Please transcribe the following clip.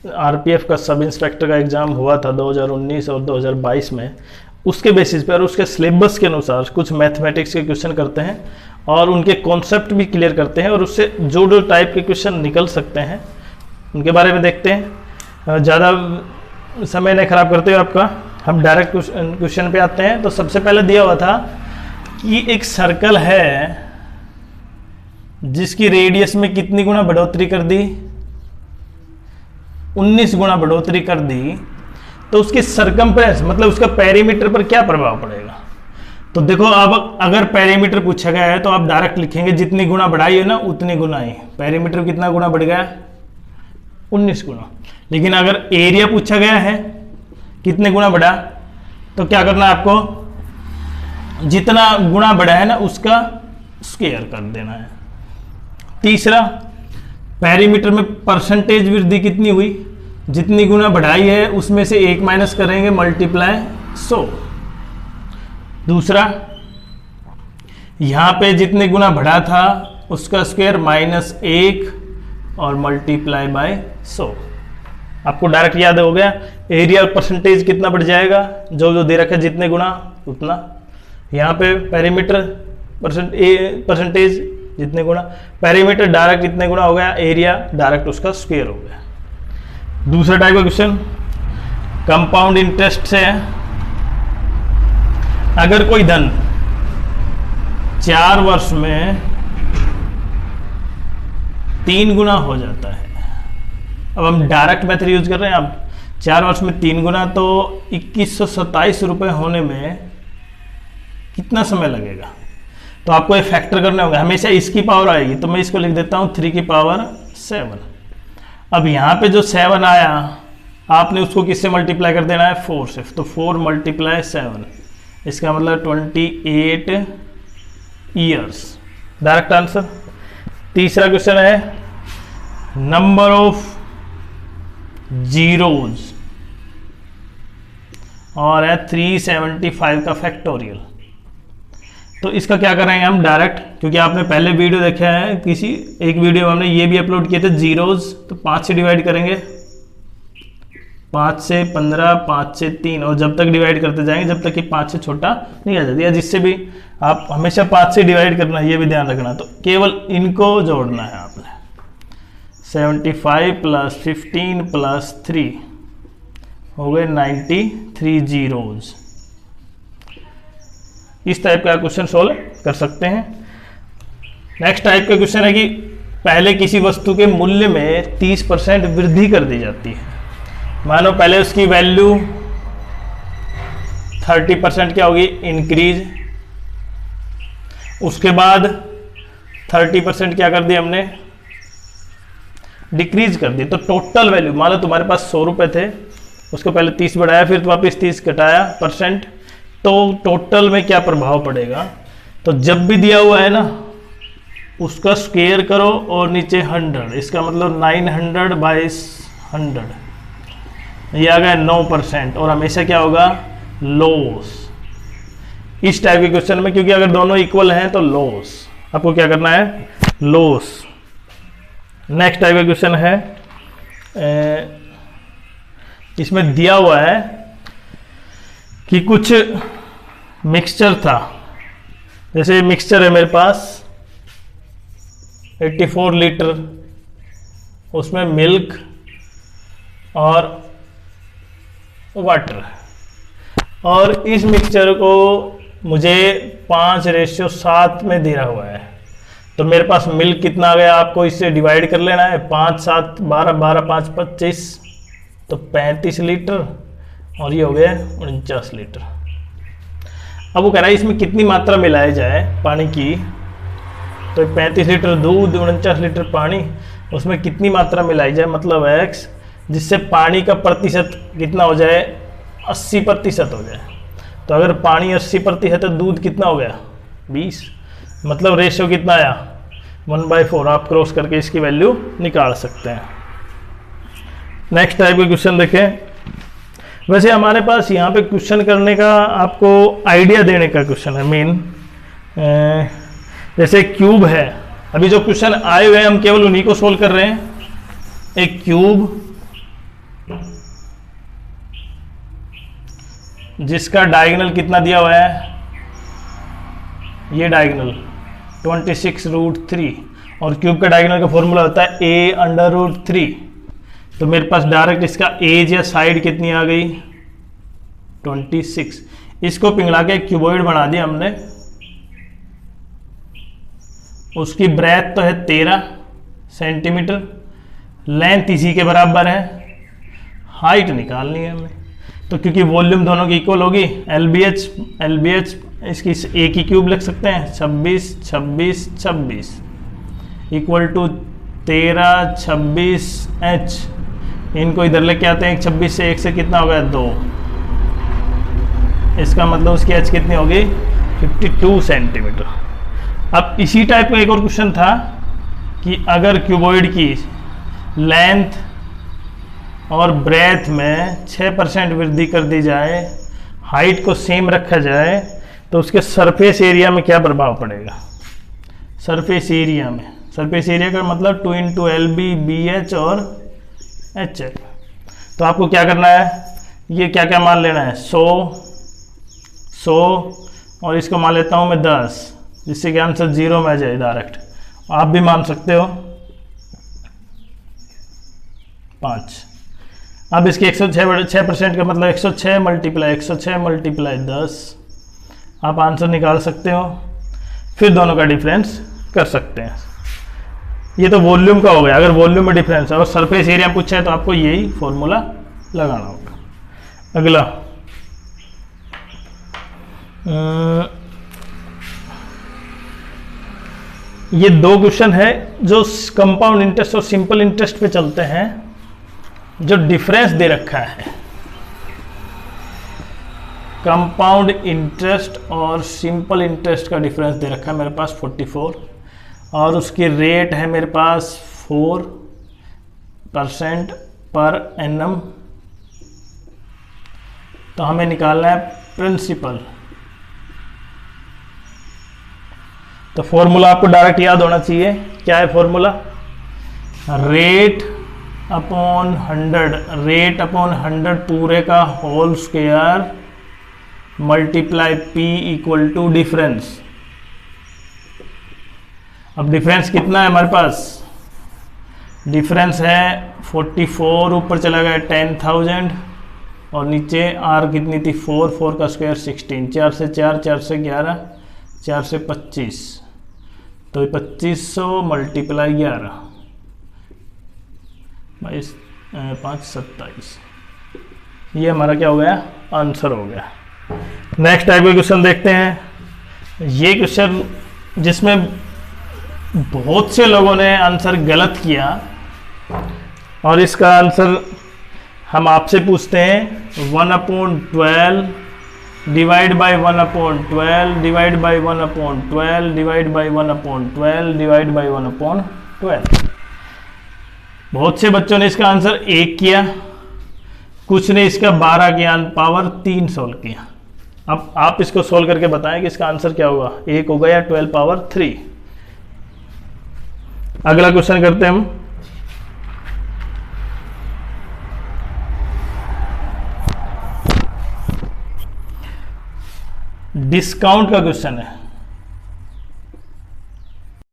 RPF का sub inspector का exam हुआ था 2019 और 2022 में, उसके बेसिस पर और उसके सिलेबस के अनुसार कुछ मैथमेटिक्स के क्वेश्चन करते हैं और उनके कॉन्सेप्ट भी क्लियर करते हैं और उससे जो टाइप के क्वेश्चन निकल सकते हैं उनके बारे में देखते हैं। ज़्यादा समय नहीं खराब करते हुए आपका हम डायरेक्ट क्वेश्चन पे आते हैं। तो सबसे पहले दिया हुआ था कि एक सर्कल है जिसकी रेडियस में कितनी गुना बढ़ोतरी कर दी, 19 गुना बढ़ोतरी कर दी, तो उसकी सरकमफ्रेंस मतलब उसका पेरीमीटर पर क्या प्रभाव पड़ेगा। तो देखो अब अगर पेरीमीटर पूछा गया है तो आप डायरेक्ट लिखेंगे जितनी गुना बढ़ाई है ना उतनी गुना ही। पेरीमीटर कितना गुना बढ़ गया, 19 गुना। लेकिन अगर एरिया पूछा गया है कितने गुना बढ़ा, तो क्या करना है आपको, जितना गुना बढ़ा है ना उसका स्क्वायर कर देना है। तीसरा, पेरीमीटर में परसेंटेज वृद्धि कितनी हुई, जितनी गुना बढ़ाई है उसमें से 1 माइनस करेंगे, मल्टीप्लाई 100। दूसरा, यहां पे जितने गुना बढ़ा था उसका स्क्वायर -1 और मल्टीप्लाई बाय 100। आपको डायरेक्ट याद हो गया एरिया और परसेंटेज कितना बढ़ जाएगा, जो जो दे रखा है जितने गुना उतना। यहाँ पे पेरीमीटर परसेंटेज जितने गुना, पेरीमीटर डायरेक्ट इतने गुना हो गया, एरिया डायरेक्ट उसका स्क्वायर हो गया। दूसरा टाइप का क्वेश्चन कंपाउंड इंटरेस्ट से है। अगर कोई धन 4 वर्ष में 3 गुना हो जाता है, अब हम डायरेक्ट मेथड यूज कर रहे हैं। अब 4 वर्ष में 3 गुना तो 2127 रुपये होने में कितना समय लगेगा, तो आपको ये फैक्टर करने होंगे। हमेशा इसकी पावर आएगी तो मैं इसको लिख देता हूँ 3 की पावर 7। अब यहाँ पे जो 7 आया आपने उसको किससे मल्टीप्लाई कर देना है, 4 से। तो 4 × 7, इसका मतलब 28 ईयर्स, डायरेक्ट आंसर। तीसरा क्वेश्चन है नंबर ऑफ जीरोज और है 375 का फैक्टोरियल। तो इसका क्या करेंगे हम डायरेक्ट, क्योंकि आपने पहले वीडियो देखा है, किसी एक वीडियो में हमने ये भी अपलोड किए थे जीरोज। तो 5 से डिवाइड करेंगे, 5 से 15, 5 से 3, और जब तक डिवाइड करते जाएंगे जब तक कि 5 से छोटा नहीं आ जाती, या जिससे भी आप हमेशा 5 से डिवाइड करना है, ये भी ध्यान रखना। तो केवल इनको जोड़ना है आपने। 75 + 15 + 3 हो गए 93 जीरोज। इस टाइप का क्वेश्चन सोल्व कर सकते हैं। नेक्स्ट टाइप का क्वेश्चन है कि पहले किसी वस्तु के मूल्य में 30% वृद्धि कर दी जाती है। मानो पहले उसकी वैल्यू 30% क्या होगी, इंक्रीज। उसके बाद 30% क्या कर दी हमने, डिक्रीज कर दी। तो टोटल वैल्यू, मान लो तुम्हारे पास 100 रुपए थे, उसको पहले 30 बढ़ाया, फिर वापस 30 घटाया %, तो टोटल में क्या प्रभाव पड़ेगा। तो जब भी दिया हुआ है ना उसका स्क्वायर करो और नीचे 100, इसका मतलब 900/100, ये आ गया 9%। और हमेशा क्या होगा, लॉस। इस टाइप के क्वेश्चन में क्योंकि अगर दोनों इक्वल हैं तो लॉस, आपको क्या करना है, लॉस। नेक्स्ट टाइप का क्वेश्चन है, इसमें दिया हुआ है कि कुछ मिक्सचर था, जैसे मिक्सचर है मेरे पास 84 लीटर, उसमें मिल्क और वाटर, और इस मिक्सचर को मुझे 5:7 में दिया हुआ है। तो मेरे पास मिल्क कितना आ गया, आपको इससे डिवाइड कर लेना है, 5 7 12 12 5 25, तो 35 लीटर, और ये हो गया 49 लीटर। अब वो कह रहा है इसमें कितनी मात्रा मिलाई जाए पानी की, तो 35 लीटर दूध, 49 लीटर पानी, उसमें कितनी मात्रा मिलाई जाए, मतलब x, जिससे पानी का प्रतिशत कितना हो जाए, 80% हो जाए। तो अगर पानी 80% है तो दूध कितना हो गया, 20, मतलब रेशियो कितना आया, 1/4। आप क्रॉस करके इसकी वैल्यू निकाल सकते हैं। नेक्स्ट टाइप का क्वेश्चन देखें। वैसे हमारे पास यहाँ पे क्वेश्चन करने का आपको आइडिया देने का क्वेश्चन है मेन। जैसे क्यूब है, अभी जो क्वेश्चन आए हुए हैं हम केवल उन्हीं को सोल्व कर रहे हैं। एक क्यूब जिसका डायगोनल कितना दिया हुआ है, ये डायगोनल 26√3, और क्यूब का डायगोनल का फॉर्मूला होता है a√3। तो मेरे पास डायरेक्ट इसका एज या साइड कितनी आ गई, 26। इसको पिघला के क्यूबॉइड बना दिया हमने। उसकी ब्रेथ तो है 13 सेंटीमीटर, लेंथ इसी के बराबर है, हाइट निकालनी है हमें। तो क्योंकि वॉल्यूम दोनों की इक्वल होगी, LBH इसकी ए की क्यूब लिख सकते हैं, 26 26 26 इक्वल टू 13 26 H। इनको इधर लेके आते हैं, 26 से 1 से कितना हो गया, 2। इसका मतलब उसकी H कितनी होगी, 52 सेंटीमीटर। अब इसी टाइप का एक और क्वेश्चन था कि अगर क्यूबॉइड की लेंथ और ब्रेथ में 6% वृद्धि कर दी जाए, हाइट को सेम रखा जाए, तो उसके सरफेस एरिया में क्या प्रभाव पड़ेगा। सरफेस एरिया में, सरफेस एरिया का मतलब 2 × LB BH और HL। तो आपको क्या करना है, ये क्या क्या मान लेना है, 100 और इसको मान लेता हूँ मैं 10, जिससे कि आंसर 0 में आ जाए डायरेक्ट। आप भी मान सकते हो 5। अब इसके 106% का मतलब 106 मल्टीप्लाई 106 मल्टीप्लाई 10, आप आंसर निकाल सकते हो। फिर दोनों का डिफरेंस कर सकते हैं। ये तो वॉल्यूम का हो गया। अगर वॉल्यूम में डिफरेंस है और सरफेस एरिया पूछा है तो आपको यही फॉर्मूला लगाना होगा। अगला ये 2 क्वेश्चन है जो कंपाउंड इंटरेस्ट और सिंपल इंटरेस्ट पे चलते हैं, जो डिफरेंस दे रखा है। कंपाउंड इंटरेस्ट और सिंपल इंटरेस्ट का डिफरेंस दे रखा है मेरे पास 44, और उसकी रेट है मेरे पास 4% पर एनम। तो हमें निकालना है प्रिंसिपल। तो फॉर्मूला आपको डायरेक्ट याद होना चाहिए। क्या है formula, rate upon 100, rate upon 100 पूरे का whole square multiply P equal to difference. अब डिफरेंस कितना है हमारे पास, डिफरेंस है 44, ऊपर चला गया 10,000 और नीचे R कितनी थी 4, 4 का स्क्वायर 16, 4 से 4, 4 से 11, 4 से 25, तो 2500 मल्टीप्लाई 11 22 5 27, ये हमारा क्या हो गया, आंसर हो गया। नेक्स्ट टाइप का क्वेश्चन देखते हैं। ये क्वेश्चन जिसमें बहुत से लोगों ने आंसर गलत किया, और इसका आंसर हम आपसे पूछते हैं 1/12 divide by 1/12 divide by 1/12 divide by 1/12 divide by 1/12। बहुत से बच्चों ने इसका आंसर 1 किया, कुछ ने इसका 12 किया, पावर 3 सोल्व किया। अब आप इसको सोल्व करके बताएं कि इसका आंसर क्या होगा, 1 होगा या 12 पावर 3। अगला क्वेश्चन करते हैं हम। डिस्काउंट का क्वेश्चन है।